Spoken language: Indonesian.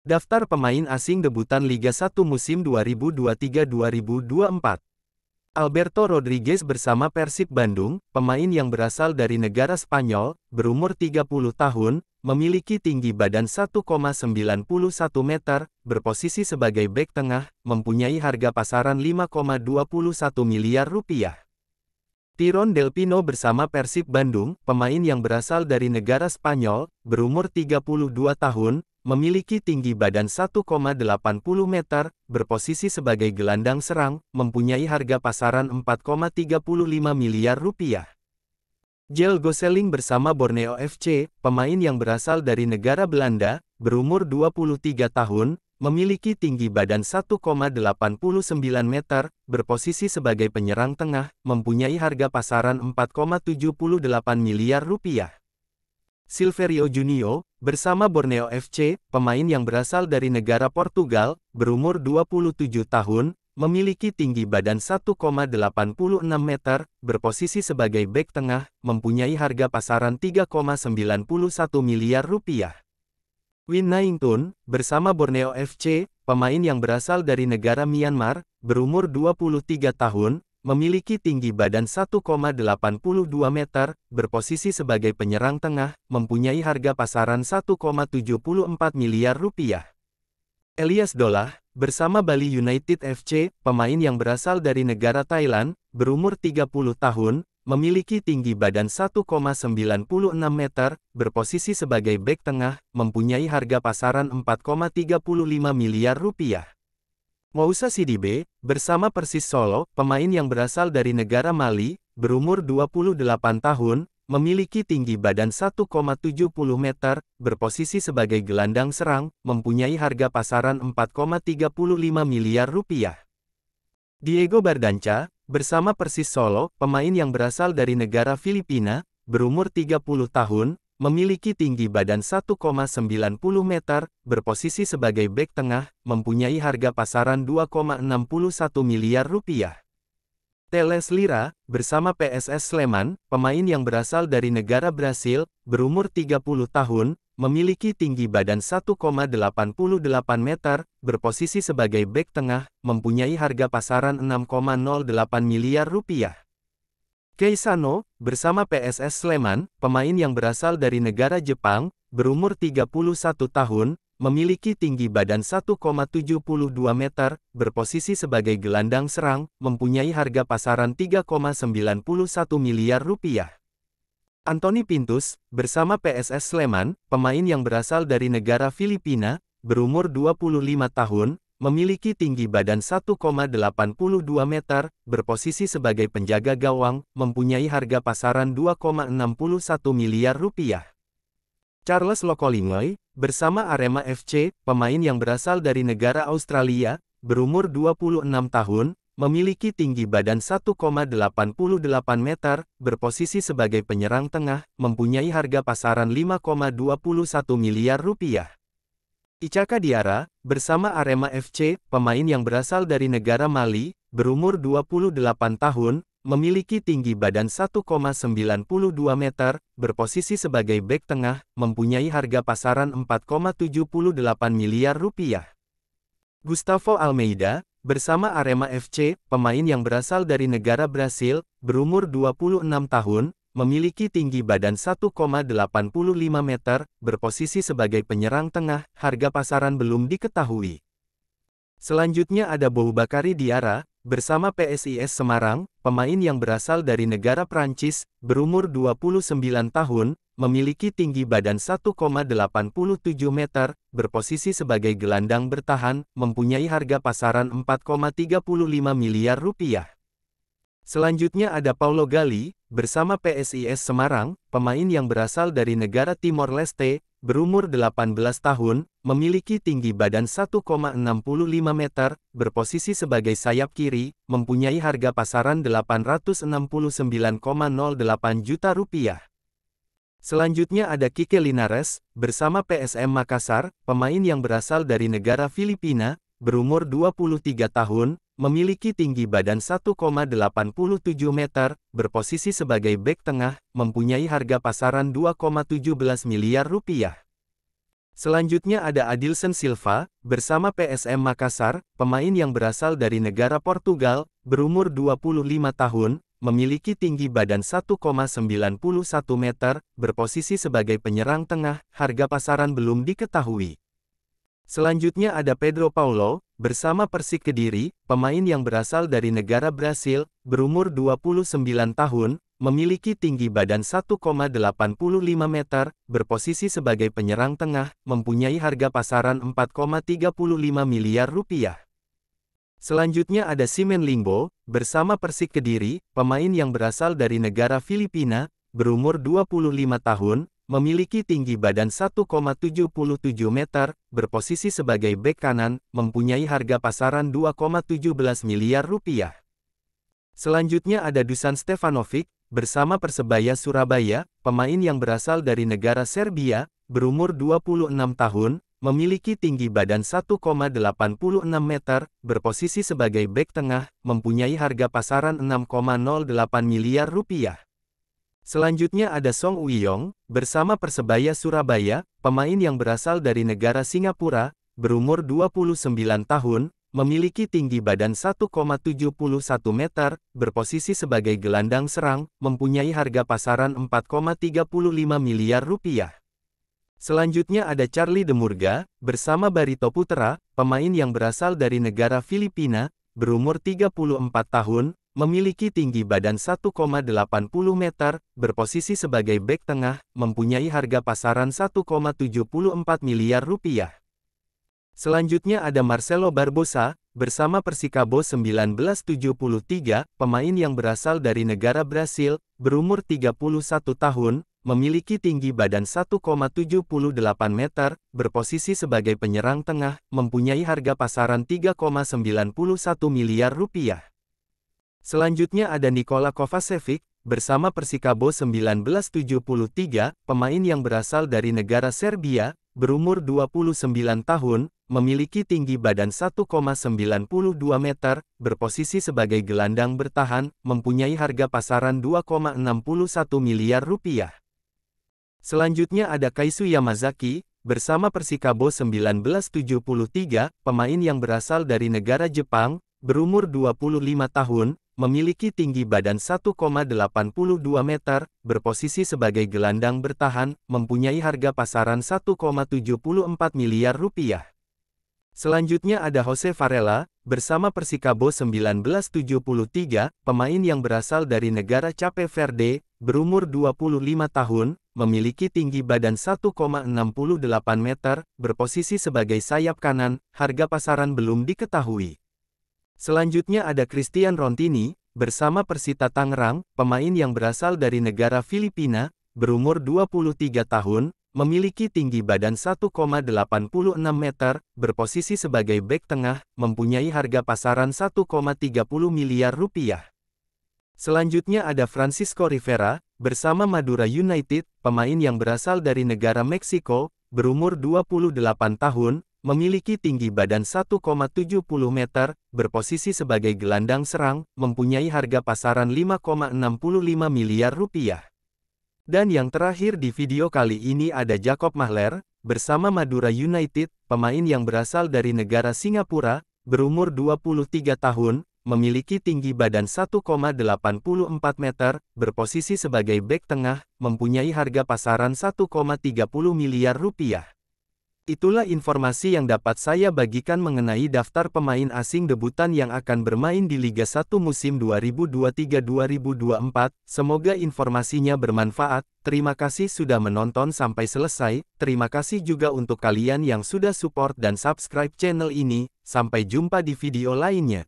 Daftar pemain asing debutan Liga 1 musim 2023-2024. Alberto Rodriguez bersama Persib Bandung, pemain yang berasal dari negara Spanyol, berumur 30 tahun, memiliki tinggi badan 1,91 meter, berposisi sebagai bek tengah, mempunyai harga pasaran 5,21 miliar rupiah. Tyrone Del Pino bersama Persib Bandung, pemain yang berasal dari negara Spanyol, berumur 32 tahun, memiliki tinggi badan 1,80 meter, berposisi sebagai gelandang serang, mempunyai harga pasaran 4,35 miliar rupiah. Jelle Gosselin bersama Borneo FC, pemain yang berasal dari negara Belanda, berumur 23 tahun, memiliki tinggi badan 1,89 meter, berposisi sebagai penyerang tengah, mempunyai harga pasaran 4,78 miliar rupiah. Silverio Junio, bersama Borneo FC, pemain yang berasal dari negara Portugal, berumur 27 tahun, memiliki tinggi badan 1,86 meter, berposisi sebagai bek tengah, mempunyai harga pasaran 3,91 miliar rupiah. Win Naington, bersama Borneo FC, pemain yang berasal dari negara Myanmar, berumur 23 tahun, memiliki tinggi badan 1,82 meter, berposisi sebagai penyerang tengah, mempunyai harga pasaran 1,74 miliar rupiah. Elias Dolah, bersama Bali United FC, pemain yang berasal dari negara Thailand, berumur 30 tahun, memiliki tinggi badan 1,96 meter, berposisi sebagai bek tengah, mempunyai harga pasaran 4,35 miliar rupiah. Moussa Sidibe, bersama Persis Solo, pemain yang berasal dari negara Mali, berumur 28 tahun, memiliki tinggi badan 1,70 meter, berposisi sebagai gelandang serang, mempunyai harga pasaran 4,35 miliar rupiah. Diego Bardanca, bersama Persis Solo, pemain yang berasal dari negara Filipina, berumur 30 tahun, memiliki tinggi badan 1,90 meter, berposisi sebagai bek tengah, mempunyai harga pasaran 2,61 miliar rupiah. Teles Lira, bersama PSS Sleman, pemain yang berasal dari negara Brasil, berumur 30 tahun, memiliki tinggi badan 1,88 meter, berposisi sebagai bek tengah, mempunyai harga pasaran 6,08 miliar rupiah. Keisano, bersama PSS Sleman, pemain yang berasal dari negara Jepang, berumur 31 tahun, memiliki tinggi badan 1,72 meter, berposisi sebagai gelandang serang, mempunyai harga pasaran 3,91 miliar rupiah. Anthony Pintus, bersama PSS Sleman, pemain yang berasal dari negara Filipina, berumur 25 tahun, memiliki tinggi badan 1,82 meter, berposisi sebagai penjaga gawang, mempunyai harga pasaran 2,61 miliar rupiah. Charles Lokolingoy, bersama Arema FC, pemain yang berasal dari negara Australia, berumur 26 tahun, memiliki tinggi badan 1,88 meter, berposisi sebagai penyerang tengah, mempunyai harga pasaran 5,21 miliar rupiah. Ichaka Diarra, bersama Arema FC, pemain yang berasal dari negara Mali, berumur 28 tahun, memiliki tinggi badan 1,92 meter, berposisi sebagai bek tengah, mempunyai harga pasaran 4,78 miliar rupiah. Gustavo Almeida, bersama Arema FC, pemain yang berasal dari negara Brasil, berumur 26 tahun, memiliki tinggi badan 1,85 meter, berposisi sebagai penyerang tengah, harga pasaran belum diketahui. Selanjutnya ada Boubakary Diarra, bersama PSIS Semarang, pemain yang berasal dari negara Prancis, berumur 29 tahun, memiliki tinggi badan 1,87 meter, berposisi sebagai gelandang bertahan, mempunyai harga pasaran 4,35 miliar rupiah. Selanjutnya ada Paulo Gali, bersama PSIS Semarang, pemain yang berasal dari negara Timor Leste, berumur 18 tahun, memiliki tinggi badan 1,65 meter, berposisi sebagai sayap kiri, mempunyai harga pasaran 869,08 juta rupiah. Selanjutnya ada Kike Linares, bersama PSM Makassar, pemain yang berasal dari negara Filipina, berumur 23 tahun, memiliki tinggi badan 1,87 meter, berposisi sebagai bek tengah, mempunyai harga pasaran 2,17 miliar rupiah. Selanjutnya ada Adilson Silva, bersama PSM Makassar, pemain yang berasal dari negara Portugal, berumur 25 tahun, memiliki tinggi badan 1,91 meter, berposisi sebagai penyerang tengah, harga pasaran belum diketahui. Selanjutnya ada Pedro Paulo, bersama Persik Kediri, pemain yang berasal dari negara Brasil, berumur 29 tahun, memiliki tinggi badan 1,85 meter, berposisi sebagai penyerang tengah, mempunyai harga pasaran 4,35 miliar rupiah. Selanjutnya ada Simen Lingbo, bersama Persik Kediri, pemain yang berasal dari negara Filipina, berumur 25 tahun, memiliki tinggi badan 1,77 meter, berposisi sebagai bek kanan, mempunyai harga pasaran 2,17 miliar rupiah. Selanjutnya ada Dusan Stefanovic, bersama Persebaya Surabaya, pemain yang berasal dari negara Serbia, berumur 26 tahun, memiliki tinggi badan 1,86 meter, berposisi sebagai bek tengah, mempunyai harga pasaran 6,08 miliar rupiah. Selanjutnya ada Song Uiyong, bersama Persebaya Surabaya, pemain yang berasal dari negara Singapura, berumur 29 tahun, memiliki tinggi badan 1,71 meter, berposisi sebagai gelandang serang, mempunyai harga pasaran 4,35 miliar rupiah. Selanjutnya ada Charlie de Murga, bersama Barito Putra, pemain yang berasal dari negara Filipina, berumur 34 tahun, memiliki tinggi badan 1,80 meter, berposisi sebagai bek tengah, mempunyai harga pasaran 1,74 miliar rupiah. Selanjutnya ada Marcelo Barbosa, bersama Persikabo 1973, pemain yang berasal dari negara Brasil, berumur 31 tahun, memiliki tinggi badan 1,78 meter, berposisi sebagai penyerang tengah, mempunyai harga pasaran 3,91 miliar rupiah. Selanjutnya ada Nikola Kovacevic, bersama Persikabo 1973, pemain yang berasal dari negara Serbia, berumur 29 tahun, memiliki tinggi badan 1,92 meter, berposisi sebagai gelandang bertahan, mempunyai harga pasaran 2,61 miliar rupiah. Selanjutnya ada Kaisu Yamazaki, bersama Persikabo 1973, pemain yang berasal dari negara Jepang, berumur 25 tahun, memiliki tinggi badan 1,82 meter, berposisi sebagai gelandang bertahan, mempunyai harga pasaran 1,74 miliar rupiah. Selanjutnya ada Jose Varela, bersama Persikabo 1973, pemain yang berasal dari negara Cape Verde, berumur 25 tahun, memiliki tinggi badan 1,68 meter, berposisi sebagai sayap kanan, harga pasaran belum diketahui. Selanjutnya ada Christian Rontini, bersama Persita Tangerang, pemain yang berasal dari negara Filipina, berumur 23 tahun, memiliki tinggi badan 1,86 meter, berposisi sebagai bek tengah, mempunyai harga pasaran 1,30 miliar rupiah. Selanjutnya ada Francisco Rivera, bersama Madura United, pemain yang berasal dari negara Meksiko, berumur 28 tahun, memiliki tinggi badan 1,70 meter, berposisi sebagai gelandang serang, mempunyai harga pasaran 5,65 miliar rupiah. Dan yang terakhir di video kali ini ada Jacob Mahler, bersama Madura United, pemain yang berasal dari negara Singapura, berumur 23 tahun, memiliki tinggi badan 1,84 meter, berposisi sebagai bek tengah, mempunyai harga pasaran 1,30 miliar rupiah. Itulah informasi yang dapat saya bagikan mengenai daftar pemain asing debutan yang akan bermain di Liga 1 musim 2023-2024. Semoga informasinya bermanfaat. Terima kasih sudah menonton sampai selesai. Terima kasih juga untuk kalian yang sudah support dan subscribe channel ini. Sampai jumpa di video lainnya.